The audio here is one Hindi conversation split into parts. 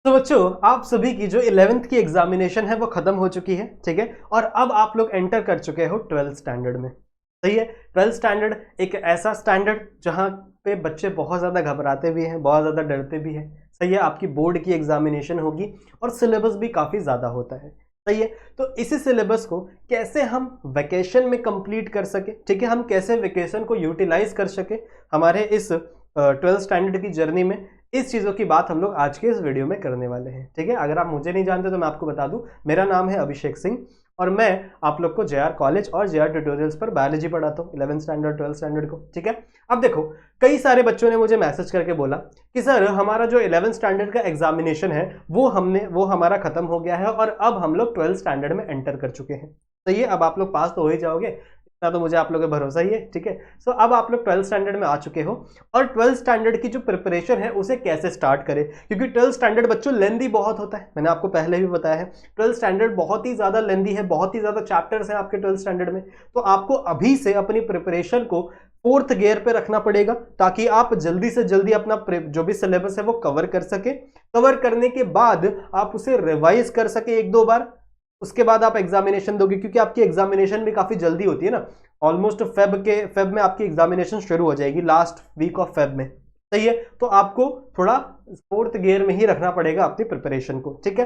तो बच्चों आप सभी की जो 11th की एग्जामिनेशन है वो खत्म हो चुकी है, ठीक है। और अब आप लोग एंटर कर चुके हो 12th स्टैंडर्ड में। सही है। 12th स्टैंडर्ड एक ऐसा स्टैंडर्ड जहां पे बच्चे बहुत ज्यादा घबराते भी हैं, बहुत ज्यादा डरते भी हैं। सही है। आपकी बोर्ड की एग्जामिनेशन होगी और सिलेबस भी काफी ज्यादा होता है। सही है। तो इसी सिलेबस को कैसे हम वेकेशन में कंप्लीट कर सके, ठीक है, हम कैसे वेकेशन को यूटिलाइज कर सके हमारे इस 12th स्टैंडर्ड की जर्नी में, इस चीज़ों की बात हम लोग आज के इस वीडियो में करने वाले हैं। ठीक है। अगर आप मुझे नहीं जानते तो मैं आपको बता दूं, मेरा नाम है अभिषेक सिंह और मैं आप लोग को जेआर कॉलेज और जेआर ट्यूटोरियल्स पर बायोलॉजी पढ़ाता हूँ, 11th स्टैंडर्ड 12th स्टैंडर्ड को। ठीक है। अब देखो, कई सारे बच्चों ने मुझे मैसेज करके बोला कि सर हमारा जो 11th स्टैंडर्ड का एग्जामिनेशन है वो हमारा खत्म हो गया है और अब हम लोग 12th स्टैंडर्ड में एंटर कर चुके हैं। सही है। अब आप लोग पास तो हो ही जाओगे, इतना तो मुझे आप लोगों का भरोसा ही है। ठीक है। सो अब आप लोग 12th स्टैंडर्ड में आ चुके हो और 12th स्टैंडर्ड की जो प्रिपरेशन है उसे कैसे स्टार्ट करें, क्योंकि 12th स्टैंडर्ड बच्चों लेंदी बहुत होता है, मैंने आपको पहले भी बताया है। 12th स्टैंडर्ड बहुत ही ज्यादा लेंदी है, बहुत ही ज्यादा चैप्टर्स हैं आपके 12th स्टैंडर्ड में। तो आपको अभी से अपनी प्रिपरेशन को 4th गियर पे रखना पड़ेगा ताकि आप जल्दी से जल्दी अपना जो भी सिलेबस है वो कवर कर सके। कवर करने के बाद आप उसे रिवाइज कर सके एक दो बार, उसके बाद आप एग्जामिनेशन दोगे, क्योंकि आपकी एग्जामिनेशन भी काफी जल्दी होती है ना। ऑलमोस्ट फेब में आपकी एग्जामिनेशन शुरू हो जाएगी, लास्ट वीक ऑफ फेब में। सही है। तो आपको थोड़ा 4th गियर में ही रखना पड़ेगा अपनी प्रिपरेशन को। ठीक है।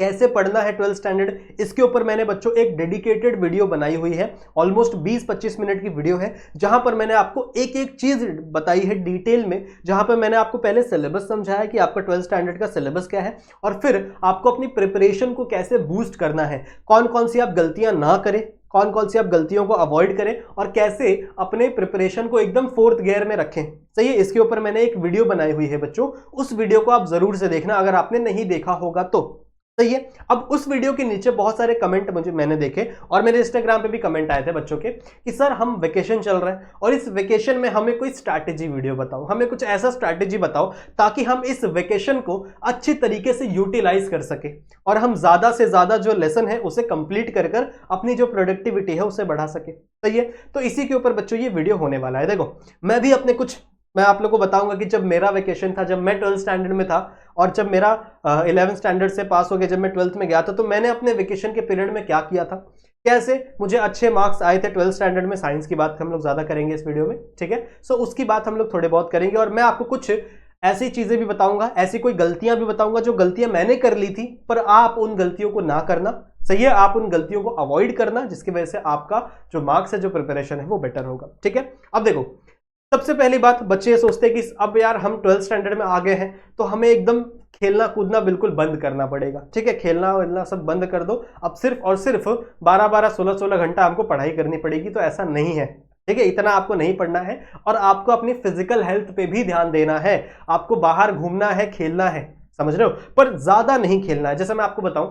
कैसे पढ़ना है 12th स्टैंडर्ड, इसके ऊपर मैंने बच्चों एक डेडिकेटेड वीडियो बनाई हुई है। ऑलमोस्ट 20-25 मिनट की वीडियो है जहां पर मैंने आपको एक एक चीज बताई है डिटेल में, जहां पर मैंने आपको पहले सिलेबस समझाया कि आपका 12th स्टैंडर्ड का सिलेबस क्या है और फिर आपको अपनी प्रिपरेशन को कैसे बूस्ट करना है, कौन कौन सी आप गलतियां ना करें, कौन कौन सी आप गलतियों को अवॉइड करें और कैसे अपने प्रिपरेशन को एकदम 4th गियर में रखें। सही है। इसके ऊपर मैंने एक वीडियो बनाई हुई है बच्चों, उस वीडियो को आप जरूर से देखना अगर आपने नहीं देखा होगा तो। सही है। अब उस वीडियो के नीचे बहुत सारे कमेंट मैंने देखे और मेरे इंस्टाग्राम पे भी कमेंट आए थे बच्चों के कि सर हम वेकेशन चल रहे हैं और इस वेकेशन में हमें कोई स्ट्रैटेजी वीडियो बताओ, हमें कुछ ऐसा स्ट्रैटेजी बताओ ताकि हम इस वेकेशन को अच्छी तरीके से यूटिलाइज कर सके और हम ज्यादा से ज्यादा जो लेसन है उसे कंप्लीट कर कर अपनी जो प्रोडक्टिविटी है उसे बढ़ा सके। सही है। तो इसी के ऊपर बच्चों ये वीडियो होने वाला है। देखो, मैं आप लोगों को बताऊंगा कि जब मेरा वेकेशन था, जब मैं 12th स्टैंडर्ड में था और जब मेरा 11th स्टैंडर्ड से पास हो गया, जब मैं 12th में गया था, तो मैंने अपने वेकेशन के पीरियड में क्या किया था, कैसे मुझे अच्छे मार्क्स आए थे 12th स्टैंडर्ड में। साइंस की बात हम लोग ज्यादा करेंगे इस वीडियो में। ठीक है। सो उसकी बात हम लोग थोड़े बहुत करेंगे और मैं आपको कुछ ऐसी चीजें भी बताऊंगा, ऐसी कोई गलतियां भी बताऊंगा जो गलतियां मैंने कर ली थी, पर आप उन गलतियों को ना करना। सही है। आप उन गलतियों को अवॉइड करना जिसकी वजह से आपका जो मार्क्स है, जो प्रिपरेशन है वो बेटर होगा। ठीक है। अब देखो, सबसे पहली बात, बच्चे ये सोचते हैं कि अब यार हम 12th स्टैंडर्ड में आ गए हैं तो हमें एकदम खेलना कूदना बिल्कुल बंद करना पड़ेगा। ठीक है। खेलना वेलना सब बंद कर दो, अब सिर्फ और सिर्फ 12-12 16-16 घंटा हमको पढ़ाई करनी पड़ेगी। तो ऐसा नहीं है। ठीक है। इतना आपको नहीं पढ़ना है और आपको अपनी फिजिकल हेल्थ पे भी ध्यान देना है। आपको बाहर घूमना है, खेलना है, समझ रहे हो, पर ज्यादा नहीं खेलना है। जैसे मैं आपको बताऊं,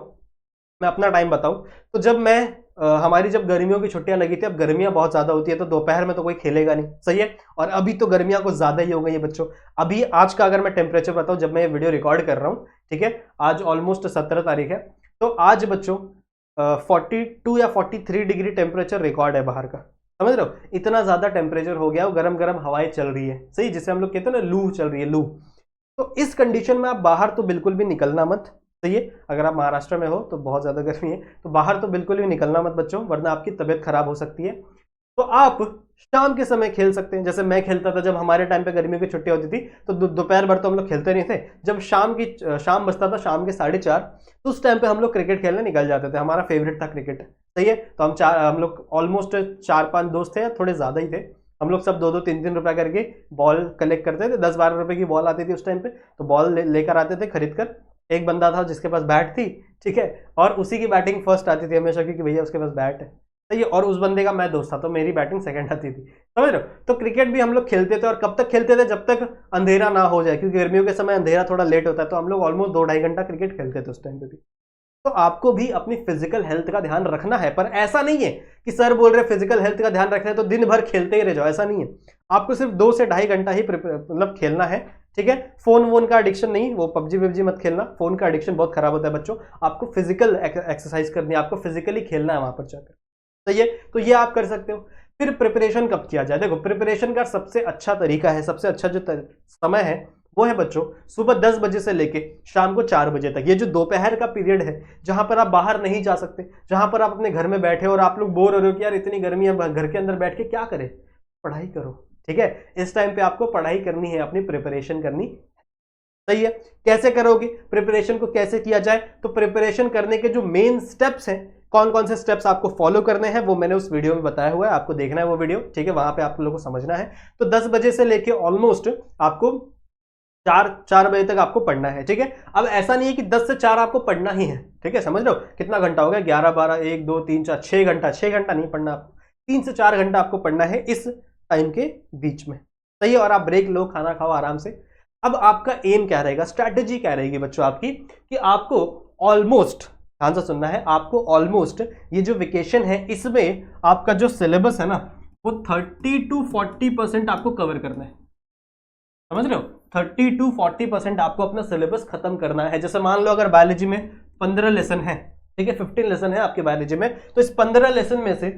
मैं अपना टाइम बताऊं तो जब मैं हमारी जब गर्मियों की छुट्टियां लगी थी, अब गर्मियां बहुत ज्यादा होती है तो दोपहर में तो कोई खेलेगा नहीं। सही है। और अभी तो गर्मियां कुछ ज्यादा ही हो गई है बच्चों। अभी आज का अगर मैं टेम्परेचर बताऊं, जब मैं ये वीडियो रिकॉर्ड कर रहा हूं, ठीक है, आज ऑलमोस्ट 17 तारीख है, तो आज बच्चों 42 या 43 डिग्री टेम्परेचर रिकॉर्ड है बाहर का। समझ रहे हो, इतना ज्यादा टेम्परेचर हो गया, गर्म गर्म हवाएं चल रही है। सही, जिसे हम लोग कहते हैं ना, लू चल रही है, लू। तो इस कंडीशन में आप बाहर तो बिल्कुल भी निकलना मत। सही है। अगर आप महाराष्ट्र में हो तो बहुत ज्यादा गर्मी है, तो बाहर तो बिल्कुल भी निकलना मत बच्चों, वरना आपकी तबीयत खराब हो सकती है। तो आप शाम के समय खेल सकते हैं, जैसे मैं खेलता था जब हमारे टाइम पे गर्मियों की छुट्टी होती थी, तो दोपहर भर तो हम लोग खेलते नहीं थे। जब शाम बजता था, शाम के 4:30, तो उस टाइम पे हम लोग क्रिकेट खेलने निकल जाते थे। हमारा फेवरेट था क्रिकेट। सही है। तो हम लोग ऑलमोस्ट 4-5 दोस्त थे, थोड़े ज्यादा ही थे। हम लोग सब 2-2 3-3 रुपया करके बॉल कलेक्ट करते थे। 10-12 रुपए की बॉल आती थी उस टाइम पे, तो बॉल लेकर आते थे खरीद कर। एक बंदा था जिसके पास बैट थी, ठीक है, और उसी की बैटिंग फर्स्ट आती थी हमेशा, क्योंकि भैया उसके पास बैट है। सही है। और उस बंदे का मैं दोस्त था तो मेरी बैटिंग सेकंड आती थी। समझ रहे हो। तो क्रिकेट भी हम लोग खेलते थे और कब तक खेलते थे, जब तक अंधेरा ना हो जाए, क्योंकि गर्मियों के समय अंधेरा थोड़ा लेट होता है। तो हम लोग ऑलमोस्ट 2-2.5 घंटा क्रिकेट खेलते थे उस टाइम पे भी। तो आपको भी अपनी फिजिकल हेल्थ का ध्यान रखना है, पर ऐसा नहीं है कि सर बोल रहे फिजिकल हेल्थ का ध्यान रखना है तो दिन भर खेलते ही रह जाओ, ऐसा नहीं है। आपको सिर्फ 2 से 2.5 घंटा ही मतलब खेलना है। ठीक है। फोन वोन का एडिक्शन नहीं, वो पबजी वेबजी मत खेलना, फोन का एडिक्शन बहुत खराब होता है बच्चों। आपको फिजिकल एक्सरसाइज करनी है, आपको फिजिकली खेलना है वहां पर जाकर। सही है। तो ये आप कर सकते हो। फिर प्रिपरेशन कब किया जाए, देखो प्रिपरेशन का सबसे अच्छा तरीका है, सबसे अच्छा जो समय है वो है बच्चों सुबह 10 बजे से लेके शाम को 4 बजे तक। ये जो दोपहर का पीरियड है जहां पर आप बाहर नहीं जा सकते, जहां पर आप अपने घर में बैठे और आप लोग बोर हो रहे हो कि यार इतनी गर्मी है, घर के अंदर बैठ के क्या करें, पढ़ाई करो। ठीक है, इस टाइम पे आपको पढ़ाई करनी है, अपनी प्रिपरेशन करनी। सही है, कैसे करोगे प्रिपरेशन को, कैसे किया जाए? तो प्रिपरेशन करने के जो मेन स्टेप्स हैं, कौन कौन से स्टेप्स आपको फॉलो करने हैं, वो मैंने उस वीडियो में बताया हुआ है, आपको देखना है वो वीडियो। ठीक है, वहां पे आप लोगों को समझना है। तो 10 बजे से लेके ऑलमोस्ट आपको 4 बजे तक आपको पढ़ना है। ठीक है, अब ऐसा नहीं है कि 10 से 4 आपको पढ़ना ही है। ठीक है, समझ लो कितना घंटा हो गया, 11 12 1 2 3 4 6 घंटा। 6 घंटा नहीं पढ़ना आपको, 3 से 4 घंटा आपको पढ़ना है इस टाइम के बीच में। सही है, और आप ब्रेक लो, खाना खाओ आराम से। अब आपका एम क्या रहेगा, स्ट्रैटेजी क्या रहेगी बच्चों आपकी, कि आपको ऑलमोस्ट, ध्यान से सुनना है, आपको ऑलमोस्ट ये जो वेकेशन है इसमें आपका जो सिलेबस है ना वो 30 to 40% आपको कवर करना है। समझ रहे हो, 30 to 40% आपको अपना सिलेबस खत्म करना है। जैसे मान लो अगर बायोलॉजी में 15 लेसन है, ठीक है, 15 लेसन है आपके बायोलॉजी में, तो इस 15 लेसन में से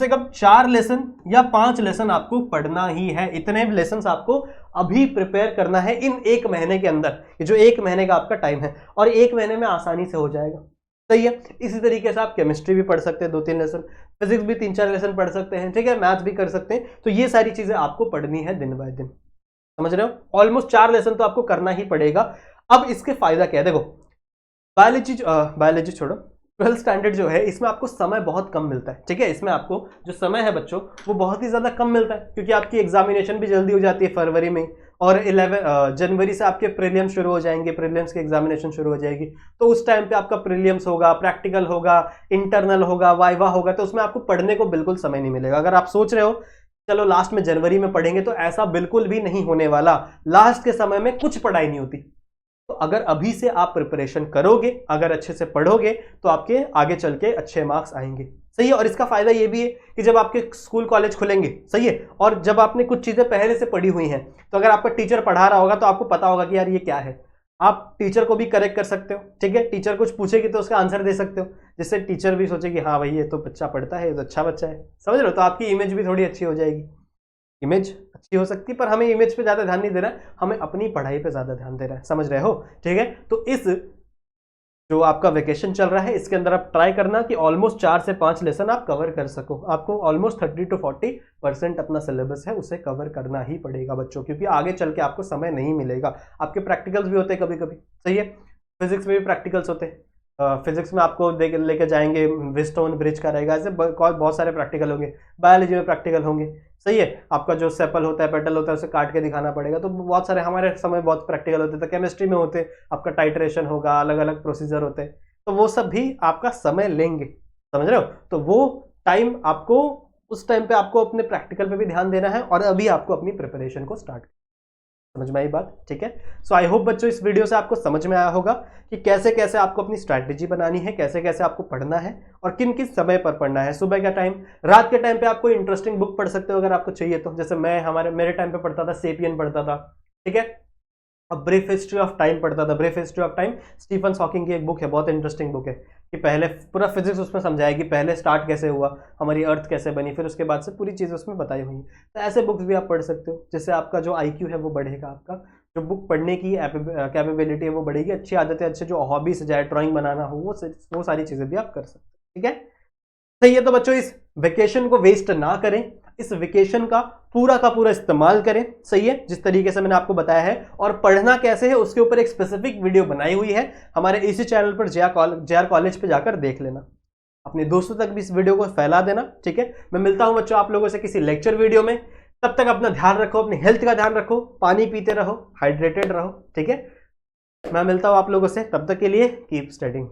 कम 4 लेसन या 5 लेसन आपको पढ़ना ही है। इतने लेसन आपको अभी प्रिपेयर करना है इन 1 महीने के अंदर, ये जो 1 महीने का आपका टाइम है, और 1 महीने में आसानी से हो जाएगा। सही है, इसी तरीके से आप केमिस्ट्री भी पढ़ सकते हैं 2-3 लेसन, फिजिक्स भी 3-4 लेसन पढ़ सकते हैं। ठीक है, मैथ्स भी कर सकते हैं। तो ये सारी चीजें आपको पढ़नी है दिन बाय दिन। समझ रहे हो, ऑलमोस्ट 4 लेसन तो आपको करना ही पड़ेगा। अब इसके फायदा क्या है, देखो बायोलॉजी छोड़ो, 12th स्टैंडर्ड जो है इसमें आपको समय बहुत कम मिलता है। ठीक है, इसमें आपको जो समय है बच्चों वो बहुत ही ज्यादा कम मिलता है, क्योंकि आपकी एग्जामिनेशन भी जल्दी हो जाती है फरवरी में, और 11 जनवरी से आपके प्रीलिम्स शुरू हो जाएंगे, प्रीलिम्स की एग्जामिनेशन शुरू हो जाएगी। तो उस टाइम पे आपका प्रीलिम्स होगा, प्रैक्टिकल होगा, इंटरनल होगा, वाइवा होगा, तो उसमें आपको पढ़ने को बिल्कुल समय नहीं मिलेगा। अगर आप सोच रहे हो चलो लास्ट में जनवरी में पढ़ेंगे, तो ऐसा बिल्कुल भी नहीं होने वाला। लास्ट के समय में कुछ पढ़ाई नहीं होती। तो अगर अभी से आप प्रिपरेशन करोगे, अगर अच्छे से पढ़ोगे, तो आपके आगे चल के अच्छे मार्क्स आएंगे। सही है, और इसका फायदा ये भी है कि जब आपके स्कूल कॉलेज खुलेंगे, सही है, और जब आपने कुछ चीजें पहले से पढ़ी हुई हैं, तो अगर आपका टीचर पढ़ा रहा होगा तो आपको पता होगा कि यार ये क्या है। आप टीचर को भी करेक्ट कर सकते हो। ठीक है, टीचर कुछ पूछेगी तो उसका आंसर दे सकते हो, जिससे टीचर भी सोचे कि हाँ भाई ये तो बच्चा पढ़ता है, ये तो अच्छा बच्चा है। समझ रहे हो, तो आपकी इमेज भी थोड़ी अच्छी हो जाएगी। इमेज अच्छी हो सकती है, पर हमें इमेज पे ज्यादा ध्यान नहीं देना है, हमें अपनी पढ़ाई पे ज्यादा ध्यान देना है। समझ रहे हो, ठीक है। तो इस जो आपका वेकेशन चल रहा है इसके अंदर आप ट्राई करना कि ऑलमोस्ट 4 से 5 लेसन आप कवर कर सको। आपको ऑलमोस्ट 30 to 40% अपना सिलेबस है उसे कवर करना ही पड़ेगा बच्चों, क्योंकि आगे चल के आपको समय नहीं मिलेगा। आपके प्रैक्टिकल्स भी होते हैं कभी कभी, सही है, फिजिक्स में भी प्रैक्टिकल्स होते हैं। फिजिक्स में आपको लेके जाएंगे, व्हीटस्टोन ब्रिज का रहेगा, ऐसे बहुत सारे प्रैक्टिकल होंगे। बायोलॉजी में प्रैक्टिकल होंगे, सही है, आपका जो सेपल होता है, पेटल होता है, उसे काट के दिखाना पड़ेगा। तो बहुत सारे हमारे समय बहुत प्रैक्टिकल होते थे। केमिस्ट्री में होते आपका टाइट्रेशन होगा, अलग अलग प्रोसीजर होते हैं, तो वो सब भी आपका समय लेंगे। समझ रहे हो, तो वो टाइम आपको, उस टाइम पे आपको अपने प्रैक्टिकल पे भी ध्यान देना है, और अभी आपको अपनी प्रिपरेशन को स्टार्ट। समझ में आई बात, ठीक है। सो आई होप बच्चों इस वीडियो से आपको समझ में आया होगा कि कैसे कैसे आपको अपनी स्ट्रैटेजी बनानी है, कैसे कैसे आपको पढ़ना है, और किन किस समय पर पढ़ना है। सुबह का टाइम, रात के टाइम पे आप कोई इंटरेस्टिंग बुक पढ़ सकते हो अगर आपको चाहिए तो। जैसे मैं मेरे टाइम पे पढ़ता था सेपियन पढ़ता था, ठीक है। अब ब्रीफ हिस्ट्री ऑफ टाइम पढ़ता था। Brief history of time Stephen Hawking की एक बुक है, बहुत इंटरेस्टिंग बुक है, कि पहले पूरा फिजिक्स उसमें समझाया कि पहले स्टार्ट कैसे हुआ, हमारी अर्थ कैसे बनी, फिर उसके बाद से पूरी चीज़ें उसमें बताई हुई हैं। तो ऐसे बुक्स भी आप पढ़ सकते हो, जिससे आपका जो IQ है वो बढ़ेगा, आपका जो बुक पढ़ने की कैपेबिलिटी है वो बढ़ेगी। अच्छी आदतें, अच्छे जो हॉबीज है, चाहे ड्राइंग बनाना हो, वो सारी चीज़ें भी आप कर सकते हो, ठीक है। सही है, तो बच्चों इस वेकेशन को वेस्ट ना करें, इस वेकेशन का पूरा इस्तेमाल करें, सही है, जिस तरीके से मैंने आपको बताया है। और पढ़ना कैसे है उसके ऊपर एक स्पेसिफिक वीडियो बनाई हुई है हमारे इसी चैनल पर, JR कॉलेज पे जाकर देख लेना। अपने दोस्तों तक भी इस वीडियो को फैला देना, ठीक है। मैं मिलता हूं बच्चों आप लोगों से किसी लेक्चर वीडियो में। तब तक अपना ध्यान रखो, अपनी हेल्थ का ध्यान रखो, पानी पीते रहो, हाइड्रेटेड रहो, ठीक है। मैं मिलता हूं आप लोगों से, तब तक के लिए कीप स्टडिंग।